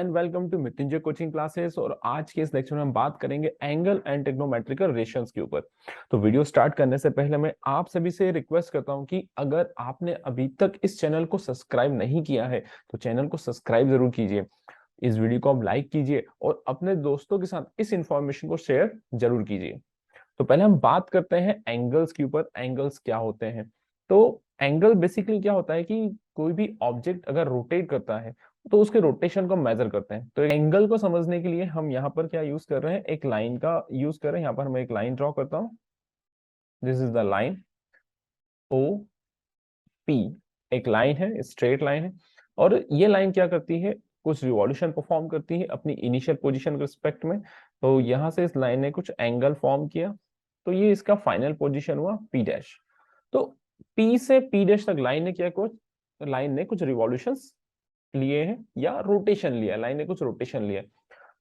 And welcome to Mrityunjay coaching classes. और आज के इस लेक्चर में हम बात करेंगे एंगल एंड ट्रिग्नोमेट्रिकल रेशियोज के ऊपर। तो वीडियो स्टार्ट करने से पहले मैं आप सभी से रिक्वेस्ट करता हूं कि अगर आपने अभी तक इस चैनल को सब्सक्राइब नहीं किया है तो चैनल को सब्सक्राइब जरूर कीजिए, इस वीडियो को आप लाइक कीजिए और अपने दोस्तों के साथ इस इंफॉर्मेशन को शेयर जरूर कीजिए। तो पहले हम बात करते हैं एंगल्स के ऊपर। एंगल्स क्या होते हैं? तो एंगल बेसिकली क्या होता है कि कोई भी ऑब्जेक्ट अगर रोटेट करता है तो उसके रोटेशन को मेजर करते हैं। तो एंगल को समझने के लिए हम यहाँ पर क्या यूज कर रहे हैं, एक लाइन का यूज कर रहे हैं। यहाँ पर मैं एक लाइन ड्रॉ करता हूँ। This is the line O P. एक लाइन है, स्ट्रेट लाइन है, और ये लाइन क्या करती है, कुछ रिवॉल्यूशन परफॉर्म करती है अपनी इनिशियल पोजीशन के रिस्पेक्ट में। तो यहां से इस लाइन ने कुछ एंगल फॉर्म किया, तो ये इसका फाइनल पोजीशन हुआ पी डैश। तो पी से पी डैश तक लाइन ने क्या, कुछ लाइन ने कुछ रिवॉल्यूशंस लिए हैं या रोटेशन लिया, लाइन ने कुछ रोटेशन लिया।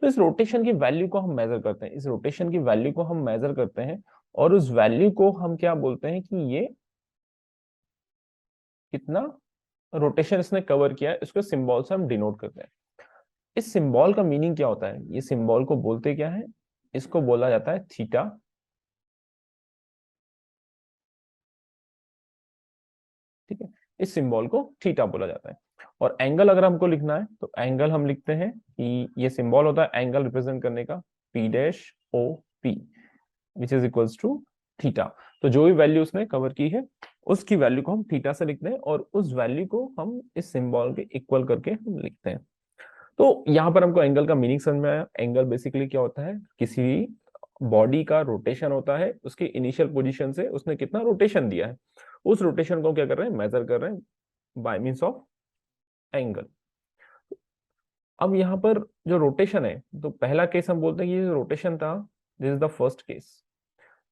तो इस रोटेशन की वैल्यू को हम मेजर करते हैं, इस रोटेशन की वैल्यू को हम मेजर करते हैं, और उस वैल्यू को हम क्या बोलते हैं कि ये कितना रोटेशन इसने कवर किया है, इसको सिंबल से हम डिनोट करते हैं। इस सिंबल का मीनिंग क्या होता है, ये सिंबल को बोलते क्या है, इसको बोला जाता है थीटा। ठीक है, इस सिंबल को थीटा बोला जाता है। और एंगल अगर हमको लिखना है तो एंगल हम लिखते हैं कि ये सिंबल होता है एंगल रिप्रेजेंट करने का, P dash O P which is equals to theta. तो जो भी वैल्यू उसने कवर की है उसकी वैल्यू को हम थीटा से लिखते हैं, और उस वैल्यू को हम इस सिंबल के इक्वल करके हम लिखते हैं। तो यहाँ पर हमको एंगल का मीनिंग समझ में आया। एंगल बेसिकली क्या होता है, किसी बॉडी का रोटेशन होता है, उसके इनिशियल पोजीशन से उसने कितना रोटेशन दिया है, उस रोटेशन को क्या कर रहे हैं, मेजर कर रहे हैं बाय मींस ऑफ एंगल। अब यहाँ पर जो रोटेशन है, तो पहला केस हम बोलते हैं कि ये रोटेशन था, this is the first case.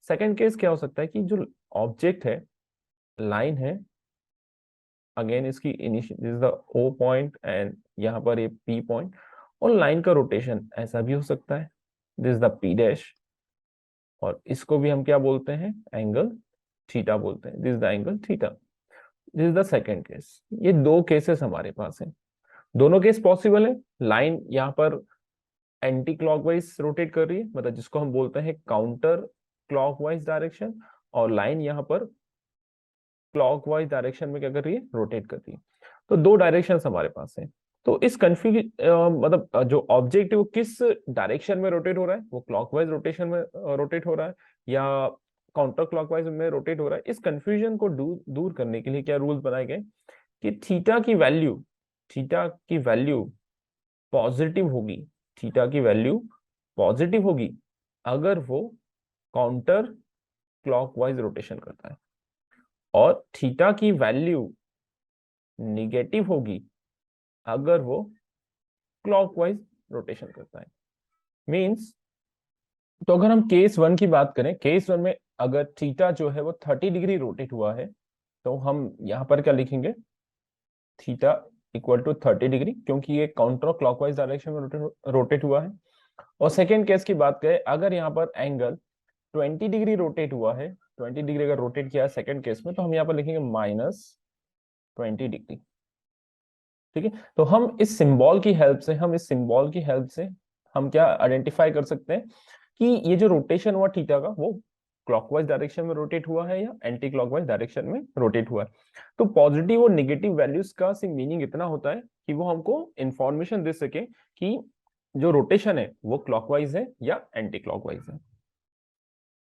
Second case क्या हो सकता है कि जो ऑब्जेक्ट है, लाइन है, अगेन इसकी initial this is the O point and यहाँ पर ये पी पॉइंट, और लाइन का रोटेशन ऐसा भी हो सकता है, this is the P dash, और इसको भी हम क्या बोलते हैं, एंगल थीटा बोलते हैं, this is the angle theta. This is the second case. ये दो केसेस हमारे पास हैं, दोनों केस पॉसिबल है। लाइन यहाँ पर एंटी क्लॉकवाइज रोटेट कर रही है, मतलब जिसको हम बोलते हैं काउंटर क्लॉकवाइज डायरेक्शन, और लाइन यहाँ पर क्लॉकवाइज डायरेक्शन में क्या कर रही है, रोटेट कर रही है। तो दो डायरेक्शंस हमारे पास है। तो इस कंफ्यूज मतलब जो ऑब्जेक्ट है वो किस डायरेक्शन में रोटेट हो रहा है, वो क्लॉकवाइज रोटेशन में रोटेट हो रहा है या काउंटर क्लॉकवाइज में रोटेट हो रहा है, इस कंफ्यूजन को दूर करने के लिए क्या रूल्स बनाए गए कि थीटा की वैल्यू पॉजिटिव होगी, थीटा की वैल्यू पॉजिटिव होगी अगर वो काउंटर क्लॉकवाइज रोटेशन करता है, और थीटा की वैल्यू निगेटिव होगी अगर वो क्लॉकवाइज रोटेशन करता है। मींस, तो अगर हम केस वन की बात करें, केस वन में अगर थीटा जो है वो 30 डिग्री रोटेट हुआ है, तो हम यहां पर क्या लिखेंगे, थीटा इक्वल टू 30 डिग्री, क्योंकि ये काउंटर क्लॉकवाइज डायरेक्शन में रोटेट हुआ है। और सेकेंड केस की बात करें, अगर यहाँ पर एंगल 20 डिग्री रोटेट हुआ है, 20 डिग्री अगर रोटेट किया है सेकेंड केस में, तो हम यहाँ पर लिखेंगे -20 डिग्री। ठीक है, तो हम इस सिंबल की हेल्प से हम क्या आइडेंटिफाई कर सकते हैं कि ये जो रोटेशन हुआ थीटा का, वो क्लॉकवाइज डायरेक्शन में रोटेट हुआ है या एंटी क्लॉकवाइज डायरेक्शन में रोटेट हुआ है। तो पॉजिटिव और नेगेटिव वैल्यूज का सिर्फ मीनिंग इतना होता है कि वो हमको इंफॉर्मेशन दे सके कि जो रोटेशन है वो क्लॉकवाइज है या एंटी क्लॉकवाइज है।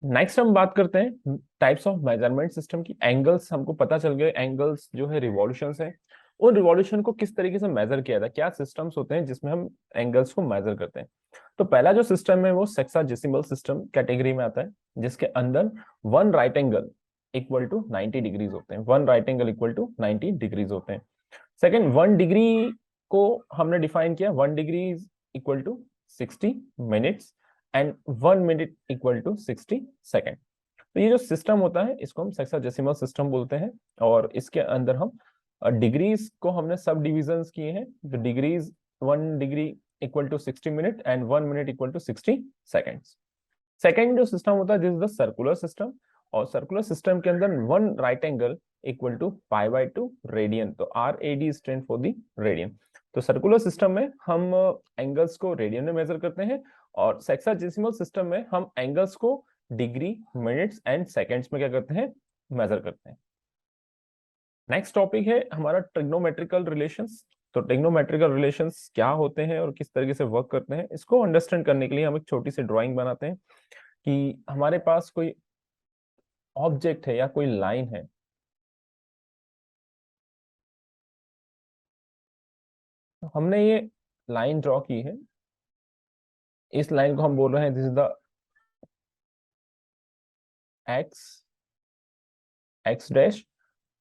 नेक्स्ट हम बात करते हैं टाइप्स ऑफ मेजरमेंट सिस्टम की। एंगल्स हमको पता चल गए, एंगल्स जो है रिवॉल्यूशंस है, उन रिवॉल्यूशन को किस तरीके से मेजर किया था, क्या सिस्टम्स होते हैं जिसमें हम एंगल्स को मेजर करते हैं। तो पहला जो सिस्टम है वो सेक्साडेसिमल सिस्टम कैटेगरी में आता है, जिसके अंदर one right angle equal to 90 degrees होते हैं, one right angle equal to 90 degrees होते हैं। सेकेंड, 1 डिग्री को हमने डिफाइन किया, 1 degree equal to 60 minutes and 1 minute equal to 60 second. तो ये जो सिस्टम होता है इसको हम सेक्साडेसिमल सिस्टम बोलते हैं, और इसके अंदर हम डिग्रीज को हमने सब डिविजन किए हैं। तो degrees, 1 degree equal to 60 minute and 1 minute equal to 60 seconds. Second जो सिस्टम होता है this is the circular system, और सर्कुलर सिस्टम के अंदर one right angle equal to pi by 2 radian. तो RAD stand for the radian. तो circular system में हम एंगल्स को रेडियन में मेजर करते हैं, और सेक्साडेसिमल सिस्टम में हम एंगल्स को डिग्री, मिनट्स एंड सेकंड्स में क्या करते हैं, मेजर करते हैं। नेक्स्ट टॉपिक है हमारा ट्रिग्नोमेट्रिकल रिलेशंस। तो ट्रिग्नोमेट्रिकल रिलेशंस क्या होते हैं और किस तरीके से वर्क करते हैं, इसको अंडरस्टैंड करने के लिए हम एक छोटी सी ड्राइंग बनाते हैं कि हमारे पास कोई ऑब्जेक्ट है या कोई लाइन है। तो हमने ये लाइन ड्रॉ की है, इस लाइन को हम बोल रहे हैं this is the X X dash,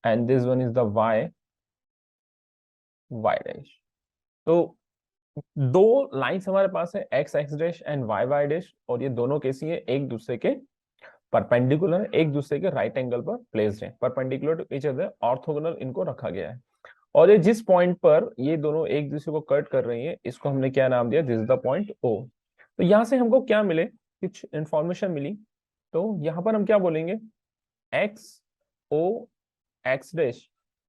and this one is the Y Y dash. तो दो लाइंस हमारे पास है, X X dash and Y Y dash, और ये दोनों कैसी है, एक दूसरे के परपेंडिकुलर, एक दूसरे के राइट एंगल पर प्लेस्ड है, perpendicular to each other, orthogonal इनको रखा गया है। और ये जिस पॉइंट पर ये दोनों एक दूसरे को कट कर रही है, इसको हमने क्या नाम दिया, this is the point O. तो यहां से हमको क्या मिले, कुछ इंफॉर्मेशन मिली। तो यहां पर हम क्या बोलेंगे, एक्स ओ एक्स डैश,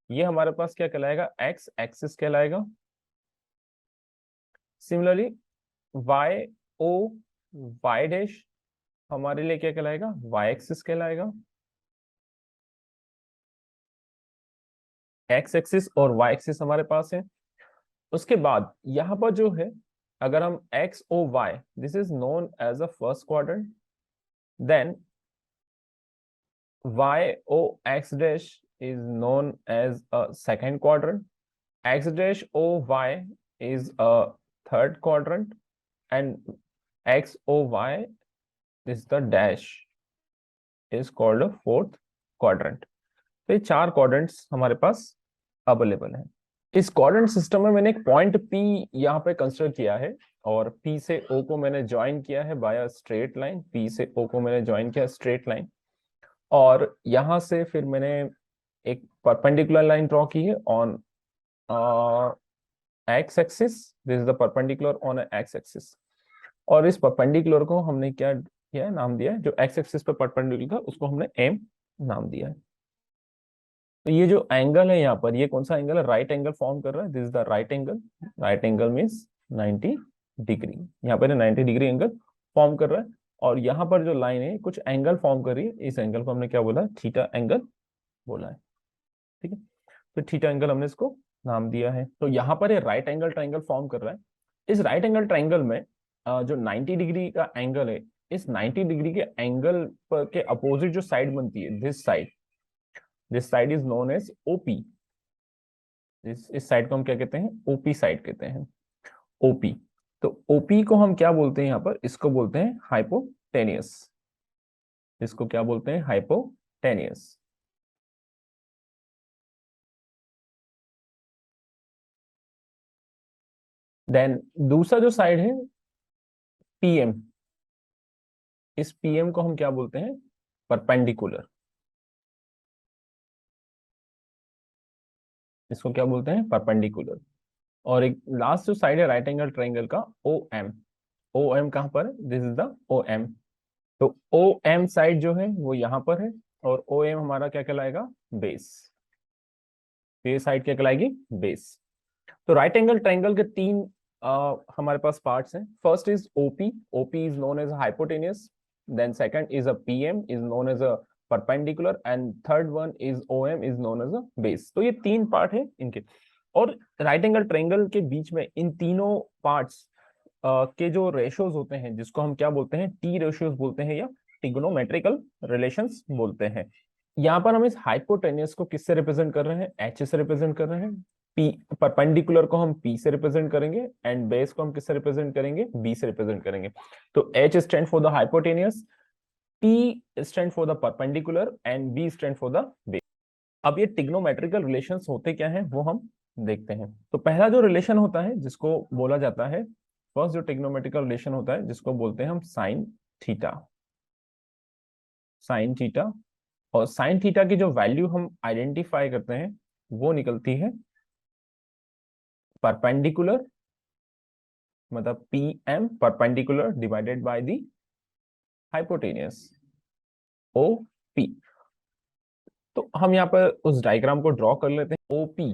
ये हमारे पास क्या कहलाएगा, एक्स एक्सिस कहलाएगा। Similarly Y O Y dash हमारे लिए क्या कहलाएगा, वाई एक्सिस कहलाएगा। एक्स एक्सिस और वाई एक्सिस हमारे पास है। उसके बाद यहां पर जो है, अगर हम X O Y, this is known as a first quadrant, then Y O X dash is known as a second quadrant, X dash O Y is a third quadrant, and X O Y is the dash is called a fourth quadrant. तो ये चार quadrants हमारे पास available है। इस quadrant system में मैंने एक point P यहाँ पे कंसिडर किया है, और पी से ओ को मैंने ज्वाइन किया है बाय स्ट्रेट लाइन, पी से ओ को मैंने ज्वाइन किया स्ट्रेट लाइन, और यहां से फिर मैंने एक परपेंडिकुलर लाइन ड्रॉ की है on x axis, this is the perpendicular on x axis. और इस परपेंडिकुलर को हमने क्या किया है, नाम दिया है, जो एक्स एक्सिस पे परपेंडिकुलर था उसको हमने एम नाम दिया है। तो ये जो एंगल है यहाँ पर, ये कौन सा एंगल है, राइट एंगल फॉर्म कर रहा है, this is the right angle. Right angle means 90 degree, यहाँ पर 90 डिग्री एंगल फॉर्म कर रहा है। और यहाँ पर जो लाइन है कुछ एंगल फॉर्म कर रही है, इस एंगल को हमने क्या बोला, थीटा एंगल बोला है। ठीक है, तो थीटा एंगल हमने इसको नाम दिया है। तो यहाँ पर ये राइट एंगल ट्राइंगल फॉर्म कर रहा है। इस राइट एंगल ट्राइंगल में जो 90 डिग्री का एंगल है, इस 90 डिग्री के एंगल पर के अपोजिट जो साइड बनती है, this side is known as OP. इस साइड को हम क्या कहते हैं, ओपी साइड कहते हैं, ओपी। तो ओपी को हम क्या बोलते हैं यहाँ पर, इसको बोलते हैं हाइपोटेनियस। इसको क्या बोलते हैं, हाइपोटेनियस। देन दूसरा जो साइड है पीएम, इस पीएम को हम क्या बोलते हैं, परपेंडिकुलर। इसको क्या बोलते हैं, परपेंडिकुलर। और एक लास्ट जो साइड है राइट एंगल ट्राइंगल का, ओ एम। ओ एम कहां पर है, this is the O M. तो ओ एम साइड जो है वो यहां पर है, और ओ एम हमारा क्या कहलाएगा, बेस। ये साइड क्या कहलाएगी, बेस। तो राइट एंगल ट्राइंगल के तीन हमारे पास पार्ट्स हैं। First is OP, OP is known as hypotenuse, then second is a PM is known as a perpendicular, and third one is OM is known as a base. तो ये तीन part है इनके। और राइट एंगल ट्राइंगल के बीच में इन तीनों parts के जो रेशियोज होते हैं, जिसको हम क्या बोलते हैं, टी रेशियोज बोलते हैं या ट्रिग्नोमेट्रिकल रिलेशंस बोलते हैं। यहाँ पर हम इस हाइपोटेनियस को किससे रिप्रेजेंट कर रहे हैं, एच से रिप्रेजेंट कर रहे हैं। पी परपेंडिकुलर को हम पी से रिप्रेजेंट करेंगे, एंड बेस को हम किससे रिप्रेजेंट करेंगे, बी से रिप्रेजेंट करेंगे। तो H stand for the hypotenuse, P stand for the perpendicular, and B stand for the base. अब ये ट्रिग्नोमेट्रिकल रिलेशंस होते क्या हैं वो हम देखते हैं। तो पहला जो रिलेशन होता है जिसको बोला जाता है, फर्स्ट जो ट्रिग्नोमेट्रिकल रिलेशन होता है जिसको बोलते हैं हम साइन थीटा। साइन थीटा, और साइन थीटा की जो वैल्यू हम आइडेंटिफाई करते हैं वो निकलती है परपेंडिकुलर, मतलब P M perpendicular divided by the hypotenuse, O P. तो हम यहाँ पर उस डायग्राम को ड्रॉ कर लेते हैं। OP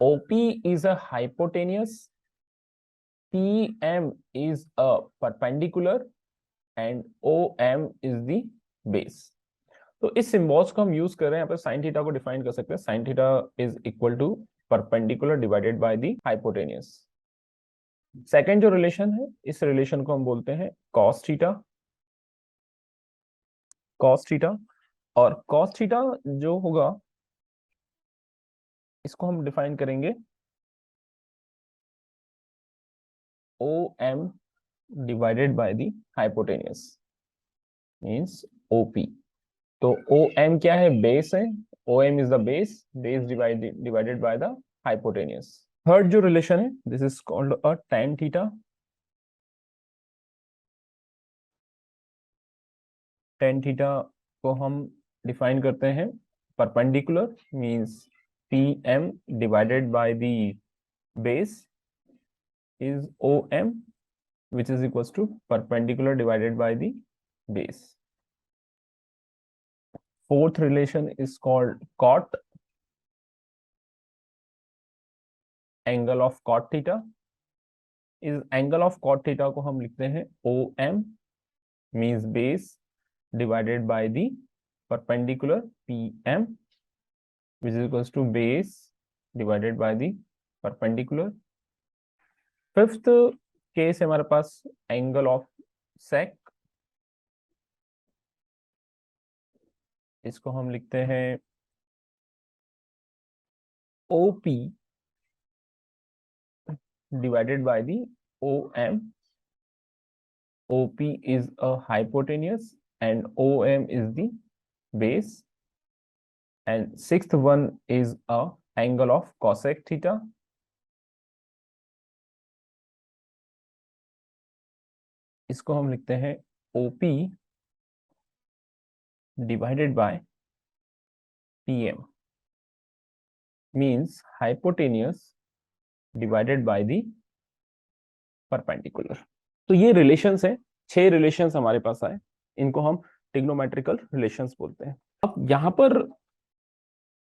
OP is a hypotenuse, PM is a perpendicular and OM is the base. तो इस सिंबल्स को हम यूज कर रहे हैं यहाँ पे साइन थीटा को डिफाइन कर सकते हैं. Sine theta is equal to perpendicular divided by the hypotenuse. Second जो रिलेशन है, इस रिलेशन को हम बोलते हैं कॉस थीटा. कॉस थीटा और कॉस थीटा जो होगा इसको हम डिफाइन करेंगे OM divided by the hypotenuse means OP. तो OM क्या है? बेस है. OM is the base, base divided by the hypotenuse. Third जो रिलेशन है, this is called a tan theta. tan theta को हम डिफाइन करते हैं perpendicular means PM divided by the base is OM which is equals to perpendicular divided by the base. Fourth relation is called cot, angle of cot theta. इस angle of cot theta को हम लिखते हैं OM means base divided by the perpendicular PM which is equals to base divided by the perpendicular. Fifth case है हमारे पास angle of sec. इसको हम लिखते हैं OP divided by the OM. OP is a hypotenuse and OM is the base. And sixth one is a angle of cosec theta. इसको हम लिखते हैं OP divided by PM means hypotenuse divided by the perpendicular. तो ये relations हैं, 6 relations हमारे पास आए. इनको हम ट्रिग्नोमेट्रिकल रिलेशंस बोलते हैं. अब यहां पर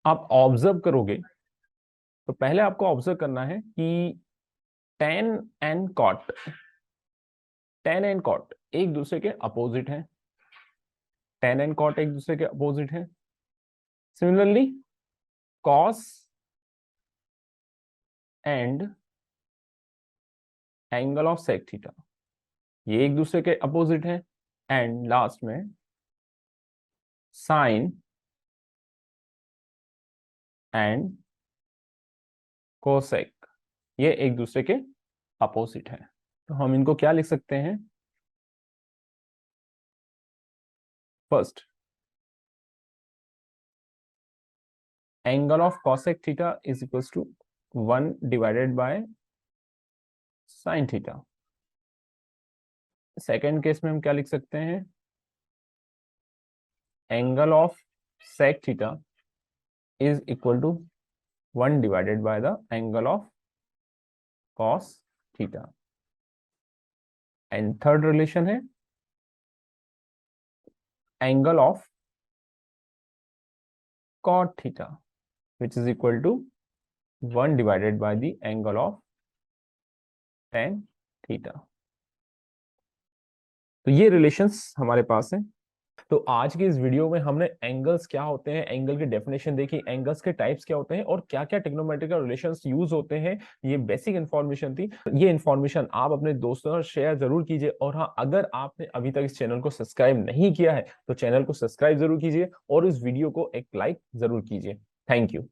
आप ऑब्जर्व करोगे तो पहले आपको ऑब्जर्व करना है कि tan and cot, tan and cot एक दूसरे के अपोजिट हैं. tan and cot एक दूसरे के अपोजिट हैं. Similarly cos and angle of sec theta ये एक दूसरे के अपोजिट हैं. एंड लास्ट में sin एंड cosec ये एक दूसरे के अपोजिट हैं. तो हम इनको क्या लिख सकते हैं? First, angle of cosec theta is equals to 1 divided by sin theta. Second case में हम क्या लिख सकते हैं? Angle of sec theta is equal to 1 divided by the angle of cos theta. And third relation है angle of cot theta which is equal to 1 divided by the angle of tan theta. तो ये relations हमारे पास हैं. तो आज की इस video में हमने एंगल्स क्या होते हैं, एंगल की डेफिनेशन देखी, एंगल्स के टाइप्स क्या होते हैं और क्या क्या ट्रिग्नोमेट्रिकल रिलेशंस यूज होते हैं. ये बेसिक इन्फॉर्मेशन थी. ये इन्फॉर्मेशन आप अपने दोस्तों और शेयर जरूर कीजिए. और हाँ, अगर आपने अभी तक इस चैनल को सब्सक्राइब नहीं किया है तो चैनल को सब्सक्राइब जरूर कीजिए और इस वीडियो को एक लाइक जरूर कीजिए. Thank you.